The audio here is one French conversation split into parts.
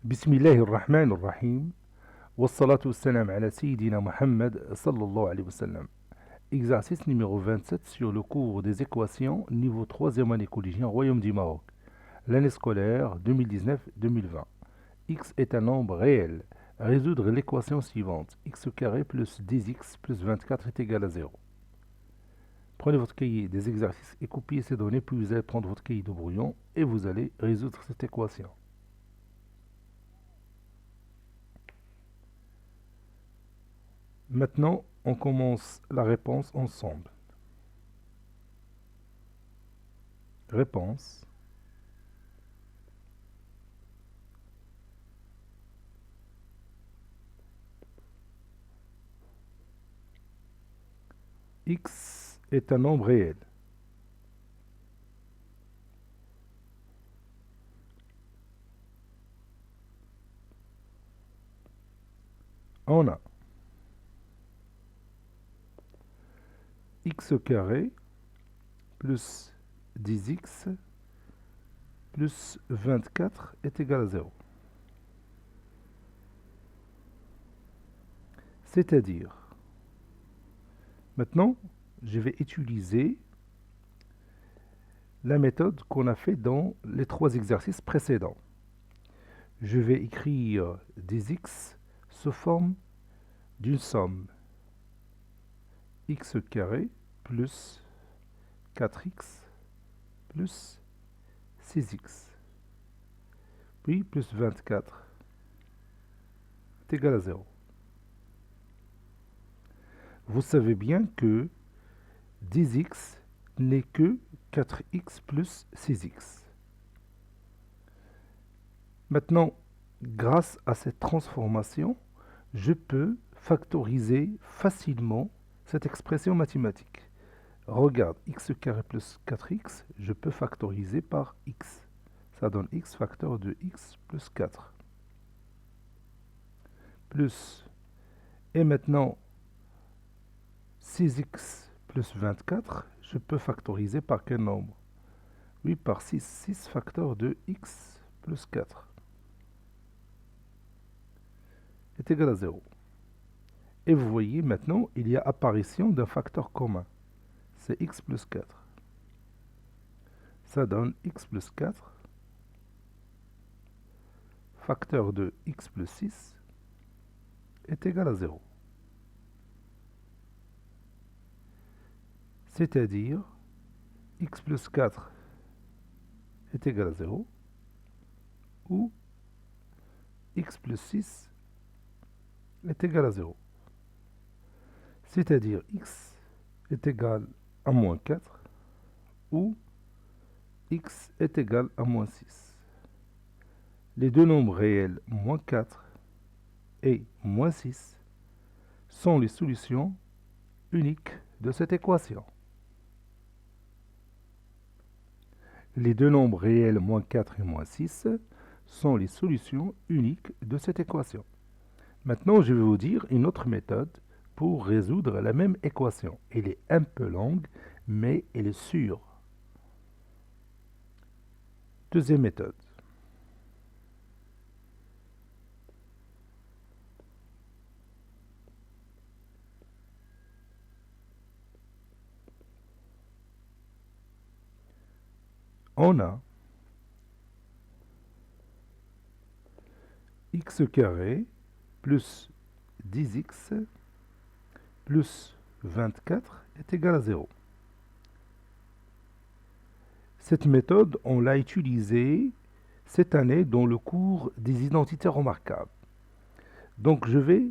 بسم الله الرحمن الرحيم والصلاة والسلام على سيدنا Mohammed sallallahu alayhi wa sallam. Exercice numéro 27 sur le cours des équations niveau 3e année collégienne Royaume du Maroc. L'année scolaire 2019-2020. X est un nombre réel. Résoudre l'équation suivante. X carré plus 10x plus 24 est égal à 0. Prenez votre cahier des exercices et copiez ces données, puis vous allez prendre votre cahier de brouillon et vous allez résoudre cette équation. Maintenant, on commence la réponse ensemble. Réponse. X est un nombre réel. On a x carré plus 10x plus 24 est égal à 0. C'est-à-dire, maintenant, je vais utiliser la méthode qu'on a fait dans les 3 exercices précédents. Je vais écrire 10x sous forme d'une somme x carré plus 4x plus 6x, puis plus 24 est égal à 0. Vous savez bien que 10x n'est que 4x plus 6x. Maintenant, grâce à cette transformation, je peux factoriser facilement cette expression mathématique. Regarde, x carré plus 4x, je peux factoriser par x. Ça donne x facteur de x plus 4. Plus, et maintenant, 6x plus 24, je peux factoriser par quel nombre? Oui, par 6. 6 facteur de x plus 4 est égal à 0. Et vous voyez maintenant, il y a apparition d'un facteur commun. C'est x plus 4. Ça donne x plus 4, facteur de x plus 6, est égal à 0. C'est-à-dire, x plus 4 est égal à 0, ou x plus 6 est égal à 0. C'est-à-dire, x est égal à moins 4, ou x est égal à moins 6. Les deux nombres réels, moins 4 et moins 6, sont les solutions uniques de cette équation. Les deux nombres réels, moins 4 et moins 6, sont les solutions uniques de cette équation. Maintenant, je vais vous dire une autre méthode pour résoudre la même équation. Elle est un peu longue, mais elle est sûre. Deuxième méthode. On a x carré plus 10x plus 24 est égal à 0. Cette méthode, on l'a utilisée cette année dans le cours des identités remarquables. Donc je vais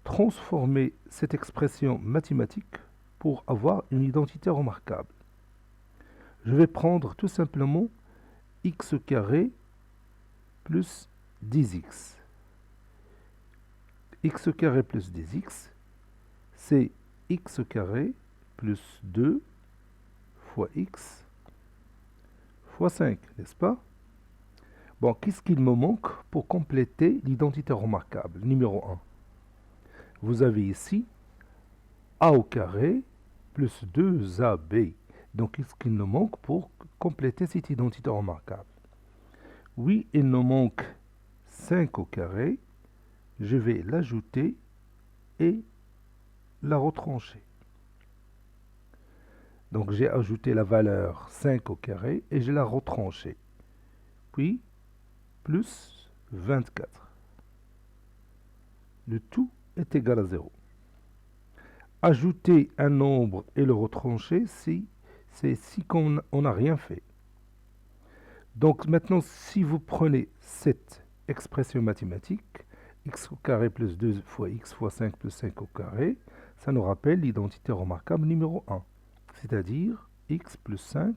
transformer cette expression mathématique pour avoir une identité remarquable. Je vais prendre tout simplement x carré plus 10x. X carré plus 10x, c'est x carré plus 2 fois x fois 5, n'est-ce pas? Bon, qu'est-ce qu'il me manque pour compléter l'identité remarquable? Numéro 1. Vous avez ici a au carré plus 2ab. Donc, qu'est-ce qu'il nous manque pour compléter cette identité remarquable? Oui, il nous manque 5 au carré, je vais l'ajouter et la retrancher. Donc j'ai ajouté la valeur 5 au carré et je l'ai retranchée. Puis, plus 24. Le tout est égal à 0. Ajouter un nombre et le retrancher, c'est si on n'a rien fait. Donc maintenant, si vous prenez cette expression mathématique, x au carré plus 2 fois x fois 5 plus 5 au carré, ça nous rappelle l'identité remarquable numéro 1, c'est-à-dire x plus 5,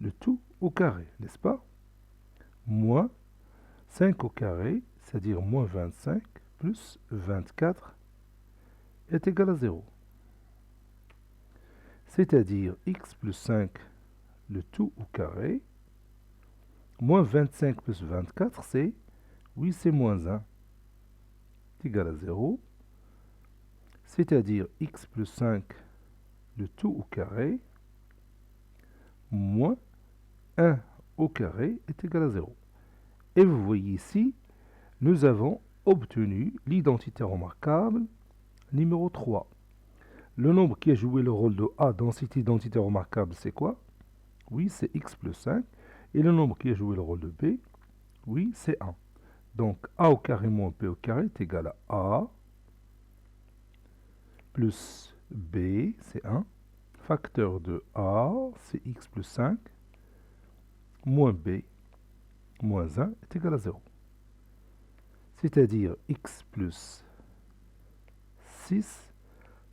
le tout au carré, n'est-ce pas? Moins 5 au carré, c'est-à-dire moins 25, plus 24, est égal à 0. C'est-à-dire x plus 5, le tout au carré, moins 25 plus 24, c'est, oui, c'est moins 1, est égal à 0. C'est-à-dire x plus 5, le tout au carré, moins 1 au carré est égal à 0. Et vous voyez ici, nous avons obtenu l'identité remarquable numéro 3. Le nombre qui a joué le rôle de A dans cette identité remarquable, c'est quoi? Oui, c'est x plus 5. Et le nombre qui a joué le rôle de B, oui, c'est 1. Donc A au carré moins B au carré est égal à A plus B, c'est 1. Facteur de A, c'est x plus 5, moins B, moins 1 est égal à 0. C'est-à-dire x plus 6,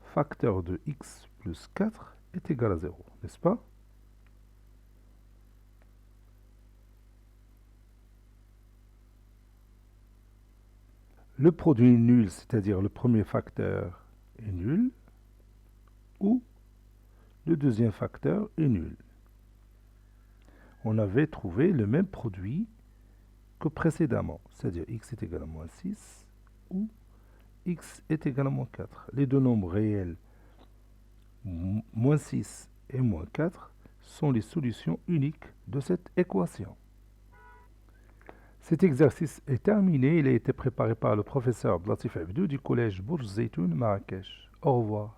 facteur de x plus 4 est égal à 0, n'est-ce pas? Le produit est nul, c'est-à-dire le premier facteur est nul, ou le deuxième facteur est nul. On avait trouvé le même produit que précédemment, c'est-à-dire x est égal à moins 6 ou x est égal à moins 4. Les deux nombres réels, moins 6 et moins 4, sont les solutions uniques de cette équation. Cet exercice est terminé. Il a été préparé par le professeur Abdelatif Abdou du collège Bourj Zeytoun, Marrakech. Au revoir.